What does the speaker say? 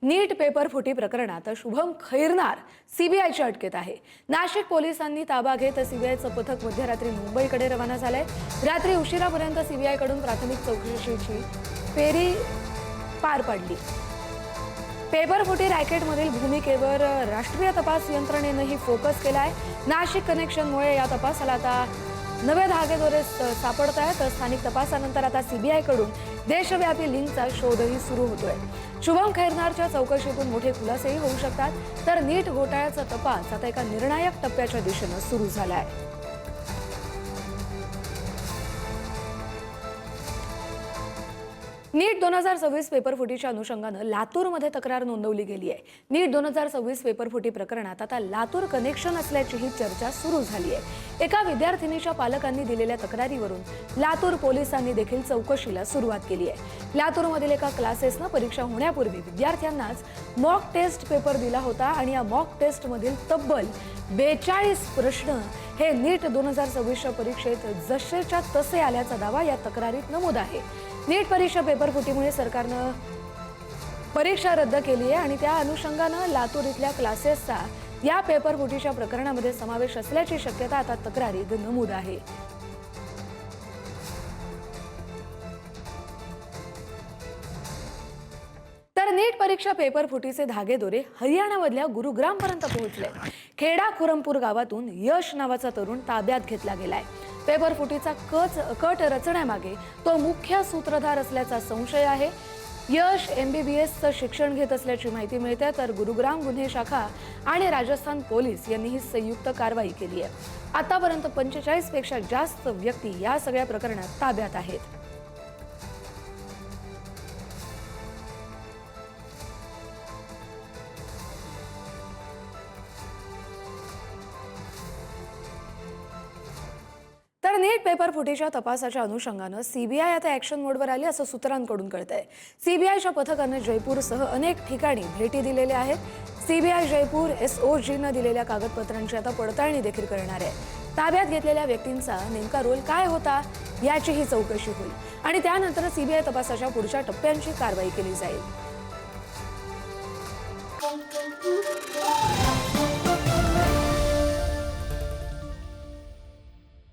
नीट paper फुटी प्रकरणात शुभम खैरनार सीबीआयच्या अटकेत आहे। नाशिक पोलिसांनी ताबा घेत सीबीआयचं पथक मध्यरात्री मुंबईकडे रवाना झालंय। रात्री उशिरापर्यंत सीबीआयकडून प्राथमिक चौकशीची फेरी पार पडली। पेपर फुटी रॅकेटमधील भूमिकेवर राष्ट्रीय तपास यंत्रणेनेही फोकस केलाय। नाशिक कनेक्शनमुळे या तपासाला आता नवे धागेदोरे सापडत आहेत। स्थानिक तपासानंतर आता सीबीआयकडून देशव्यापी लिंकचा शोधही सुरू होतोय। शुभम खैरनारच्या चौकशीतून मोठे खुलासेही होऊ शकतात। तर नीट घोटाळ्याचा तपास आता एका निर्णायक टप्प्याच्या दिशेने सुरू झालाय। नीट 2026 पेपरफुटीच्या अनुषंगाने लातूरमध्ये तक्रार नोंदवली गेली आहे। नीट 2026 पेपरफुटी प्रकरणात आता लातूर कनेक्शन असल्याचीही चर्चा सुरू झाली आहे। एका विद्यार्थिनीच्या पालकांनी दिलेल्या तक्रारीवरून लातूर पोलिसांनी देखील चौकशीला सुरुवात केली आहे। लातूरमधील एका क्लासेसने परीक्षा होण्यापूर्वी विद्यार्थ्यांनाच मॉक टेस्ट पेपर दिला होता आणि या मॉक टेस्टमधील तब्बल 42 प्रश्न हे नीट 2026च्या परीक्षेत जसेच्या तसे आल्याचा दावा या तक्रारीत नमूद आहे। नीट परीक्षा पेपरफुटीमुळे सरकारनं परीक्षा रद्द केली आहे आणि त्या अनुषंगानं लातूर इथल्या क्लासेसचा या पेपरफुटीच्या प्रकरणामध्ये समावेश असल्याची शक्यता आता तक्रारीत नमूद आहे। तर नीट परीक्षा पेपरफुटीचे धागेदोरे हरियाणामधल्या गुरुग्रामपर्यंत पोहोचले। खेडा खुरमपूर गावातून यश नावाचा तरुण ताब्यात घेतला गेलाय। पेपरफुटीचा कट रचण्यामागे तो मुख्य सूत्रधार असल्याचा संशय आहे। यश MBBSचं शिक्षण घेत असल्याची माहिती मिळते। तर गुरुग्राम गुन्हे शाखा आणि राजस्थान पोलीस यांनी ही संयुक्त कारवाई केली आहे। आतापर्यंत 45 पेक्षा जास्त व्यक्ती या सगळ्या प्रकरणात ताब्यात आहेत। तर नीट पेपर फुटीच्या तपासाच्या अनुषंगाने सीबीआय आता ॲक्शन मोडवर आली असं सूत्रांकडून कळतंय। सीबीआयच्या पथकाने जयपूरसह अनेक ठिकाणी भेटी दिलेल्या आहेत। सीबीआय जयपूर SOGने दिलेल्या कागदपत्रांची आता पडताळणी देखील करणार आहे। ताब्यात घेतलेल्या व्यक्तींचा नेमका रोल काय होता याचीही चौकशी होईल आणि त्यानंतर सीबीआय तपासाच्या पुढच्या टप्प्यांची कारवाई केली जाईल।